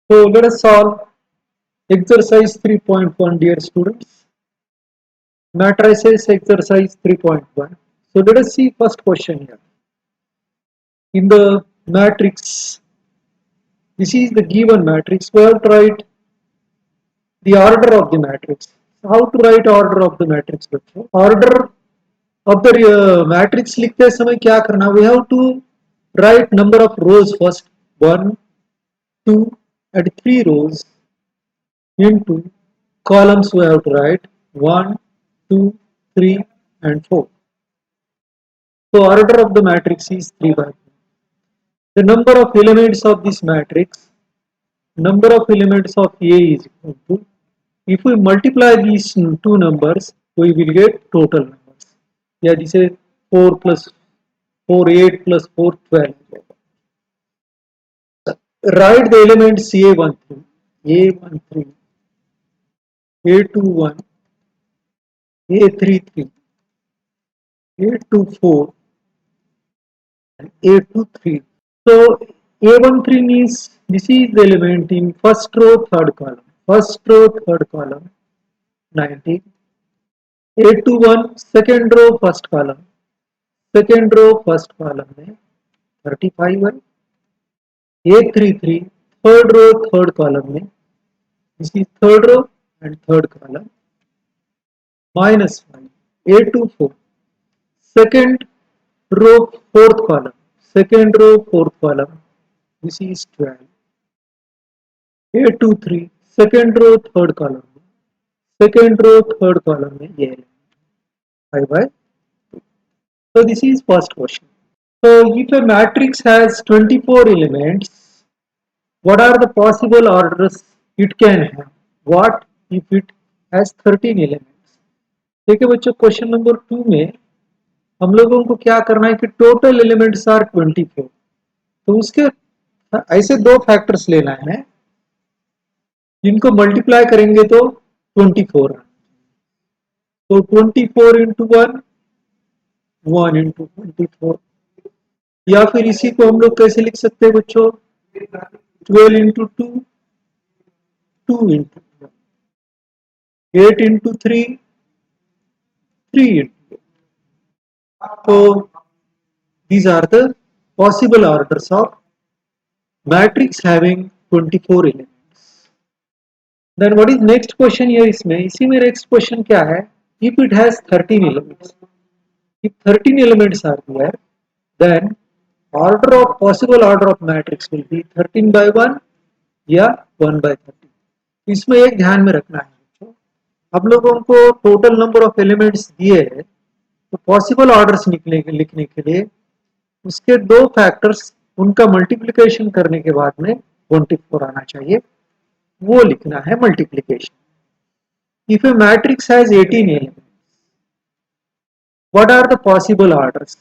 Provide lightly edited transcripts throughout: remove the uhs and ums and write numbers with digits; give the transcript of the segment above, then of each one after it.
So let us solve exercise 3.1, dear students. Matrices exercise 3.1. So let us see first question here. In the matrix, this is the given matrix. We have to write the order of the matrix. How to write order of the matrix? Order of the matrix लिखते समय क्या करना? We have to write number of rows first. 1, 2 and 3 rows into columns. We have to write 1, 2, 3 and 4. So order of the matrix is 3 by 4. The number of elements of this matrix, number of elements of A is equal to, if we multiply these two numbers, we will get total numbers. Yeah, this is 4 plus 4, 8 plus 4, 12. Write the elements A13, A13, A21, A33, A24, and A23. So A13 is, this is the element in first row, third column. First row, third column, 19. A21, second row, first column. Second row, first column में 35 है. A33, third row, third column में, this is third row and third column, -5. A24, second row, fourth column. Second row, fourth column, this is 12. A23, second row, third column. Second row, third column में ये 5 by. So this is first question. So if a matrix has 24 elements, what are the possible orders it can have? What if it has 13 elements? देखिए बच्चों, question number 2 में हम लोगों को क्या करना है कि टोटल एलिमेंट्स आर 24. तो उसके ऐसे दो फैक्टर्स लेना है जिनको मल्टीप्लाई करेंगे तो 24 है. तो 24 इंटू 1, 1 इंटू 24. या फिर इसी को हम लोग कैसे लिख सकते हैं बच्चों? 12 into 2, 2 into 2. 8 into 3, 3 into. So these are the possible orders of matrix having 24 elements. Then what is next question here? इसमें इसी में next question क्या है? If it has 13 elements, if 13 elements are there, then order of possible order of matrix will be 13 by 1 या 1 by 13. इसमें एक ध्यान में रखना है बच्चों, हम लोगों को टोटल नंबर ऑफ एलिमेंट्स दिए हैं, तो पॉसिबल ऑर्डर्स लिखने के लिए उसके दो फैक्टर्स, उनका मल्टीप्लिकेशन करने के बाद में 24 आना चाहिए, वो लिखना है multiplication. If A matrix has 18 elements, what are the possible orders?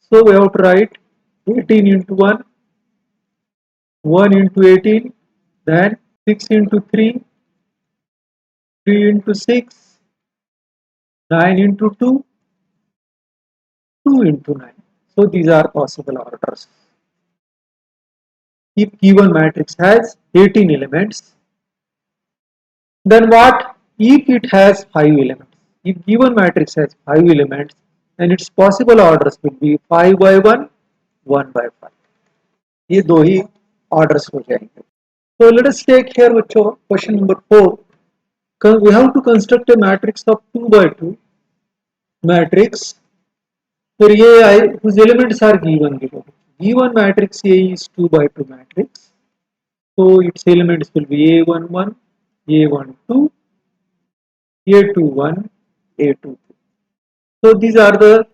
So we have to write 18 into 1, 1 into 18, then 6 into 3, 3 into 6, 9 into 2, 2 into 9. So these are possible orders. If given matrix has 18 elements, then what if it has 5 elements? If given matrix has 5 elements, then its possible orders will be 5 by 1, 1 by 5. ये दो ही orders हो जाएंगे. So let us take here बच्चों question number 4. We have to construct a matrix of 2 by 2 matrix. फिर ये whose elements are given below. Given matrix A is 2 by 2 matrix. So its elements will be A11, A12, A21, A22. So these are the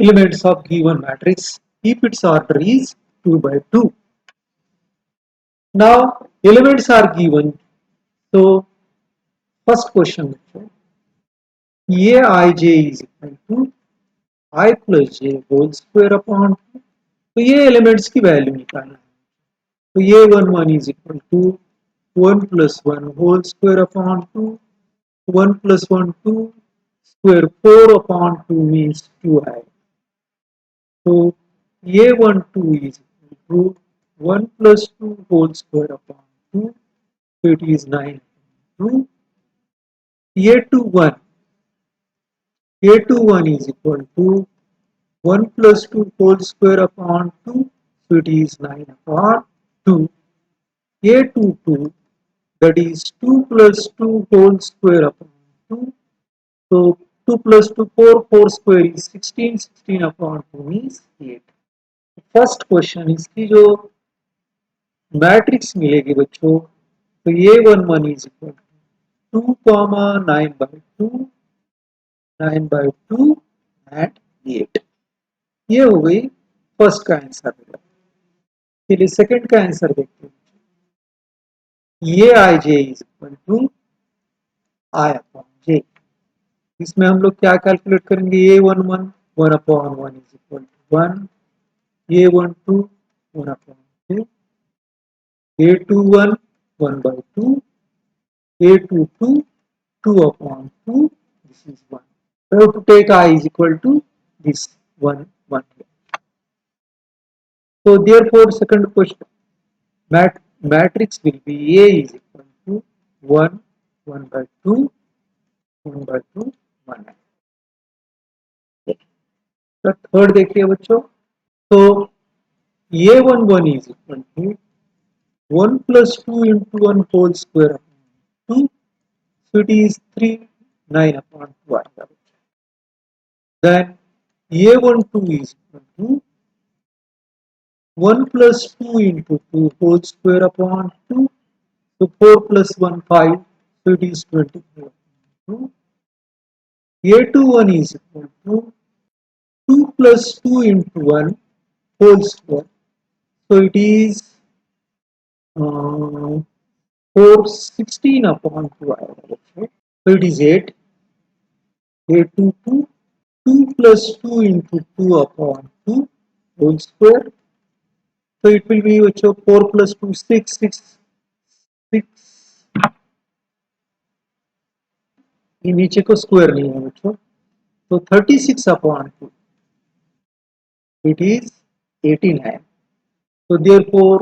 elements of given matrix if its order is 2 by 2. Now elements are given. So first question, Aij is equal to I plus j whole square upon 2. तो ये elements की value निकालना है. तो ये 1 is equal to 1 plus 1 whole square upon 2. 1 plus 1 2 square 4 upon 2 means 2i. So A12 is equal to 1 plus 2 whole square upon 2, so it is 9 upon 2. A21, A21 is equal to 1 plus 2 whole square upon 2, so it is 9 upon 2. A22, that is 2 plus 2 whole square upon 2, so 2 plus 2 4, 4 square is 16, 16 upon 2 is 8. First question इसकी जो matrix मिलेगी बच्चों, तो A11 is equal to 2 comma 9/2, 9/2 and 8. ये हो गई first का answer. चलिए सेकंड का आंसर देखते हैं। ये I J is equal to I upon J. इसमें हम लोग क्या कैलकुलेट करेंगे? A11 1 upon 1 is equal to 1, A12 1 upon 2, A21 1/2, A22 2 upon 2, this is 1. So to take I is equal to this 1, 1 here. So therefore second question, matrix will be A is equal to 1, 1/2, 1/2, 1. तो third देखिए बच्चों, तो A11 is equal to 1 plus 2 into 1 whole square upon 2, so it is 3, 9 upon 2. Then A12 is equal to 1 plus 2 into 2 whole square upon 2, so 4 plus 1 5, so it is 24. A21 is equal to 2 plus 2 into 1 whole square, so it is 4 16 upon 2. So it is 8. A22 2 plus 2 into 2 upon 2 whole square, so it will be 4 plus 2 6, 6, 6. ये नीचे को square नहीं है बच्चों, तो 36 upon 2, it is 89. So therefore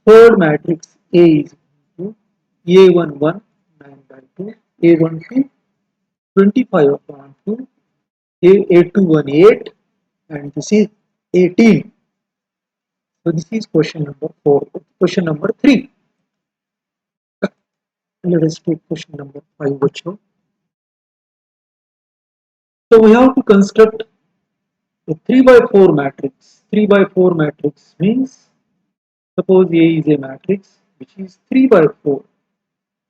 third matrix A is A11 9/2, A12 25 upon 2, A21 8, and this is 18. So this is question number 4. Question number 3. Let us take question number 5 bachcho. So we have to construct a 3/4 matrix. 3/4 matrix means, suppose A is a matrix which is 3/4.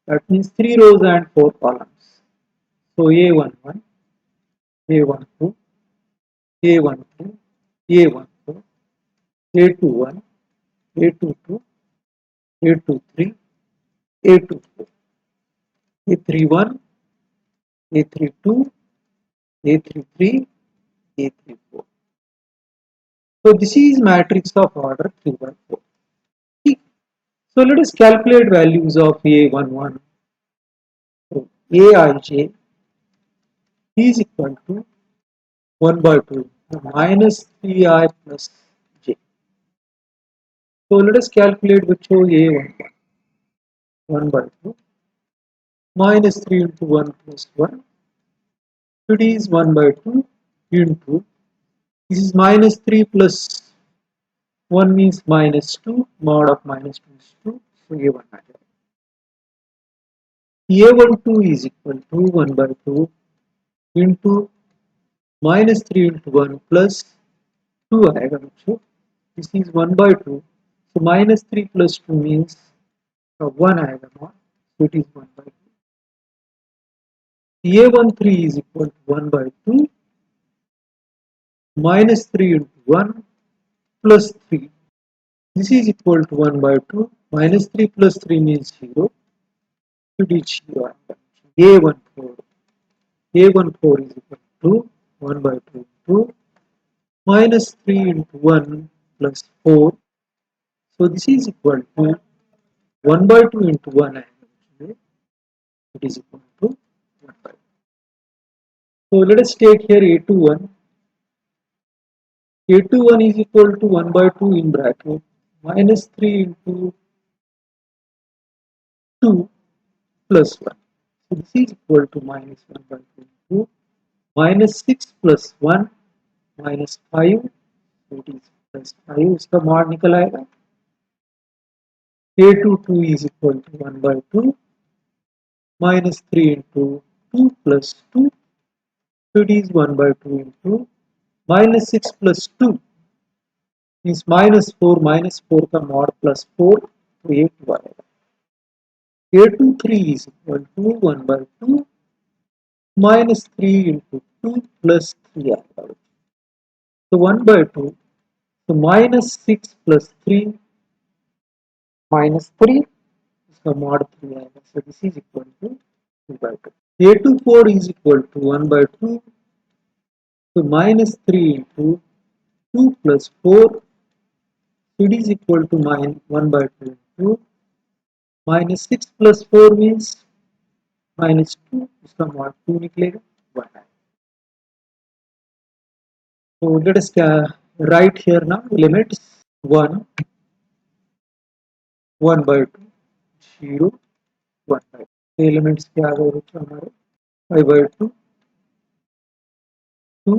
That means 3 rows and 4 columns. So A11, A12, A12, A14, A21, A22, A23, A24, A31, A32, A33, A34. So this is matrix of order 3/4. So let us calculate values of A11. So Aij is equal to 1/2 minus 3I plus j. So let us calculate which A11. 1/2 minus 3 into 1 plus 1. It is 1/2 into, this is minus 3 plus 1 means minus 2, mod of minus 2 is 2, so A1 A12 is equal to 1/2 into minus 3 into 1 plus 2 आएगा बच्चों. This is 1/2, so minus 3 plus 2 means 1 आएगा mod, so it is 1/2. A13 is equal to 1/2 minus 3 into 1 plus 3. This is equal to 1/2 minus 3 plus 3 means 0. It is 0. A14 is equal to 1/2 into minus 3 into 1 plus 4. So this is equal to 1/2 into 1. It is equal to 1/2. So let us take here A21. A21 is equal to 1/2 in bracket minus 3 into 2 plus 1. So this is equal to minus 1 by 2. Minus 6 plus 1 minus 5. So it is plus 5. इसका mod निकल आएगा. A22 is equal to 1 by 2 minus 3 into 2 plus 2. So it is 1 by 2 into minus 6 plus 2 means minus 4 का mod plus 4 तो ये 2 आएगा. A23 is equal to 1 by 2 minus 3 into 2 plus 3 आएगा. So 1 by 2. So minus 6 plus 3 minus 3 इसका mod 3 आएगा. So this is equal to 2 by 2. A24 is equal to 1 by 2. So minus 3 into 2 plus 4. So it is equal to minus 1 by 2 into minus 6 plus 4 means minus 2. इसका mod 2 निकलेगा 1. So let us write here now limits 1, 1 by 2, 0, 1 by 2. Elements क्या आ गए बच्चों हमारे 5 by 2, 2,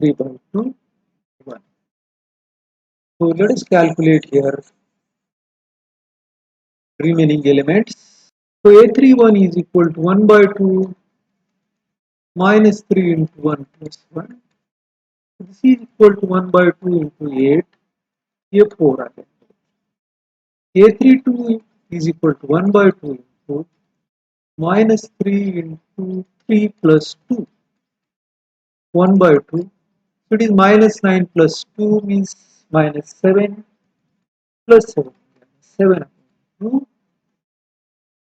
3 by 2, 1. So let us calculate here remaining elements. So A31 is equal to 1 by 2 minus 3 into 1 plus 1. So this is equal to 1 by 2 into 8. ये 4 आ गया. A32 is equal to 1 by 2 into minus 3 into 3 plus 2. 1 by 2. So it is minus 9 plus 2 means minus 7 plus 7. 7 2.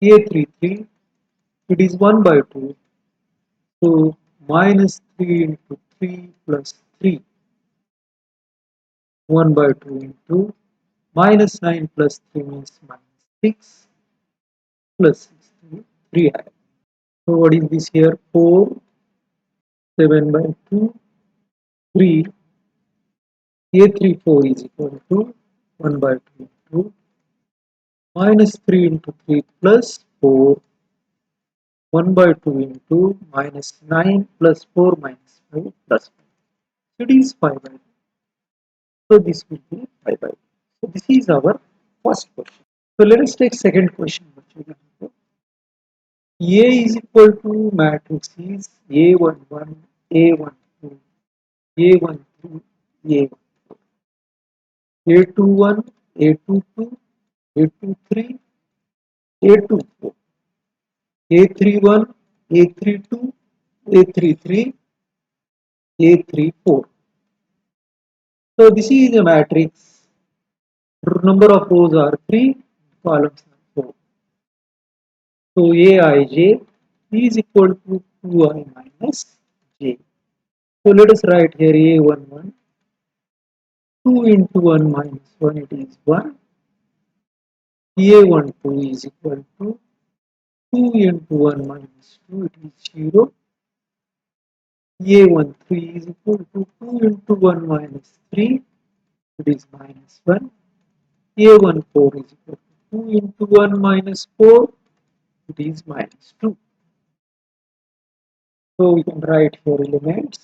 A33. It is 1 by 2. So minus 3 into 3 plus 3. 1 by 2 into minus 9 plus 3 means minus 6 plus 6. 3. So what is this here? 4. 7 by 2. 3. A34 is equal to 1 by 2 into minus 3 into 3 plus 4. 1 by 2 into minus 9 plus 4 minus 5 plus 5. So it is 5 by 2. So this will be 5 by 2. So this is our first question. So let us take second question. A is equal to matrix is A11, A12, A13, A14, A21, A22, A23, A24, A31, A32, A33, A34. So this is a matrix. Number of rows are 3, columns are 4. So Aij is equal to 2i minus j. So let us write here A11. 2 into 1 minus 1 it is 1. A12 is equal to 2 into 1 minus 2 it is 0. A13 is equal to 2 into 1 minus 3 it is minus 1. A14 is equal to 2 into 1 minus 4 it is minus 2. So we can write here elements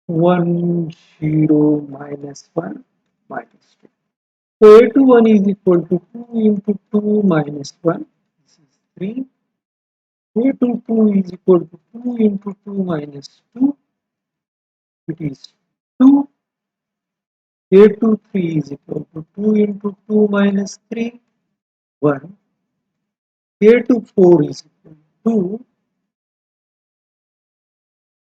1, 0, minus 1, minus 2. So A21 is equal to 2 into 2 minus 1, this is 3. A22 is equal to 2 into 2 minus 2, it is 2. A23 is equal to 2 into 2 minus 3, 1. A24 is equal to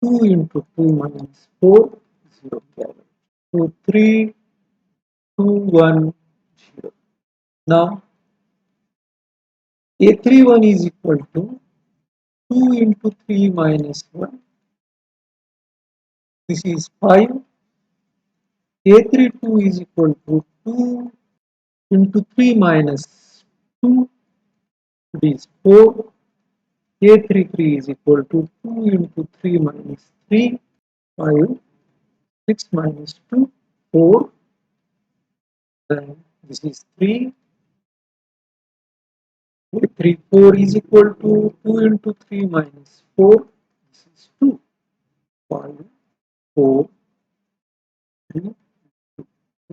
2 into 2 minus 4, 0. So 3, 2, 1, 0. Now A31 is equal to 2 into 3 minus 1. This is 5. A32 is equal to 2 into 3 minus 2. It is 4. A33 is equal to 2 into 3 minus 3. 5. 6 minus 2. 4. Then this is 3. 3, 4 is equal to 2 into 3 minus 4. This is 2. 5, 4, 3, 2.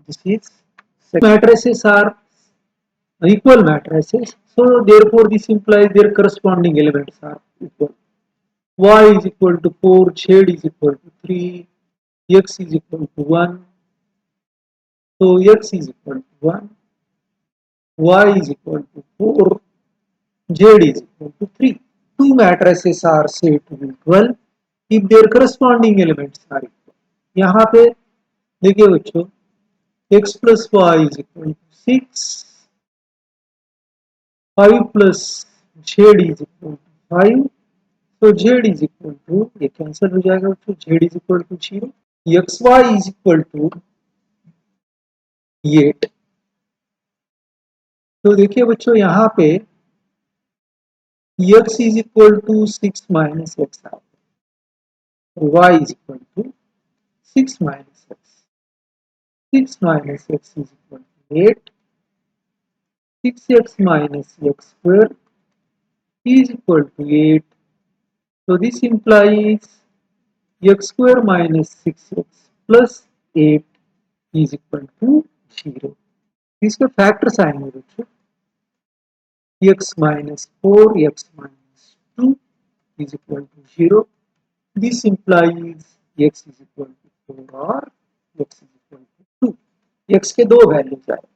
This is matrices are equal matrices. So therefore this implies their corresponding elements are equal. Y is equal to 4, Z is equal to 3, X is equal to 1. So X is equal to 1, Y is equal to 4, Z is equal to 3. Two matrices are said to be equal if their corresponding elements are equal. यहाँ पे देखिए बच्चों x plus y is equal to 6, 5 plus z is equal to 5. So z is equal to, ये cancel हो जाएगा बच्चों, z is equal to 0. xy is equal to 8. तो देखिए बच्चों यहाँ पे x is equal to 6 minus x, y is equal to 6 minus x. 6 minus x is equal to 8. 6x minus x square is equal to 8. So this implies x square minus 6x plus 8 is equal to 0. इसके factors आएंगे बच्चों, x minus 4, x minus 2 is equal to 0. This implies x is equal to 4 or x is equal to 2. x के दो values आए.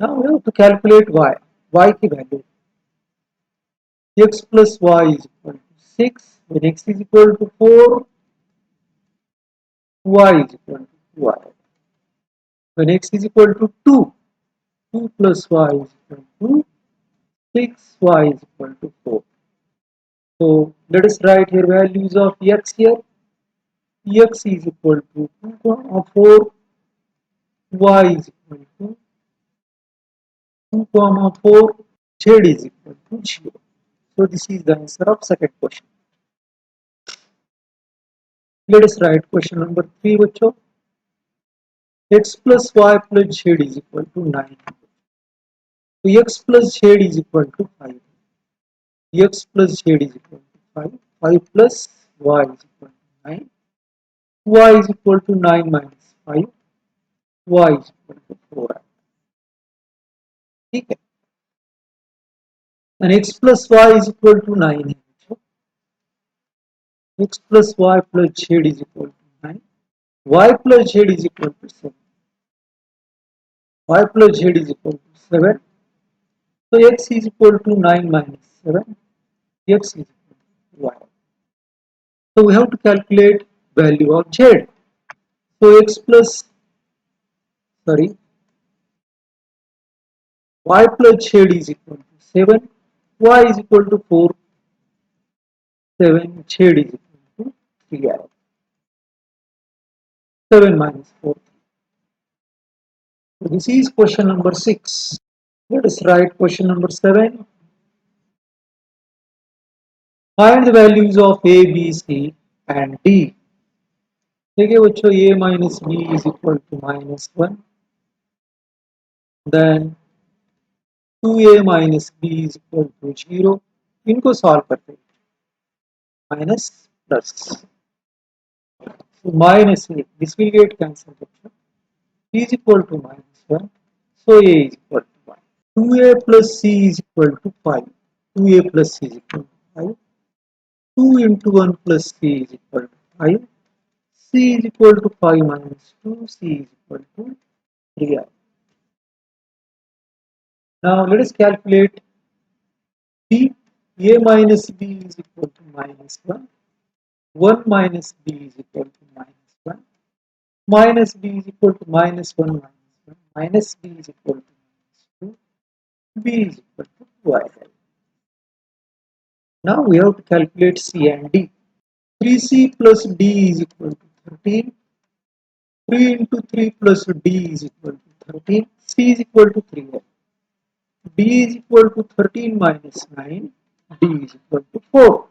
Now we have to calculate y. y की value x plus y is equal to 6. When x is equal to 4, y is equal to y. When x is equal to 2, 2 plus y is equal to 6, y is equal to 4. So let us write here values of x here. X is equal to 2, 4, y is equal to 2, 4, z is equal to 0. So this is the answer of second question. Let us write question number 3 बच्चों. X plus y plus z is equal to 9. So x plus z is equal to 5. X plus z is equal to 5. 5 plus y is equal to 9. Y is equal to 9 minus 5. Y is equal to 4. ठीक है. And x plus y is equal to 9 है. X plus y plus z is equal to 9. Y plus z is equal to 7. Y plus z is equal to 7. So x is equal to 9 minus 7. X is equal to y. So we have to calculate value of z. So y plus z is equal to 7. Y is equal to 4. 7 z is equal to 3. 7 minus 4. So this is question number 6. Let us write question number 7. Find the values of A, B, C and D. देखिए बच्चों A minus B is equal to minus 1. Then 2A minus B is equal to 0. इनको solve करते हैं. Minus plus. So minus A. This will get cancelled. B is equal to minus 1. So A is equal to 1. 2A plus C is equal to 5. 2A plus C is equal to 5. 2 into 1 plus C is equal to 5. C is equal to 5 minus 2. C is equal to 3. Now let us calculate B. A minus B is equal to minus 1. 1 minus B is equal to minus 1. Minus B is equal to minus 1 minus 1. Minus B is equal to minus 2. B is equal to 2. Now we have to calculate C and D. 3C plus D is equal to 13. 3 into 3 plus D is equal to 13. C is equal to 3. D is equal to 13 minus 9. D is equal to 4.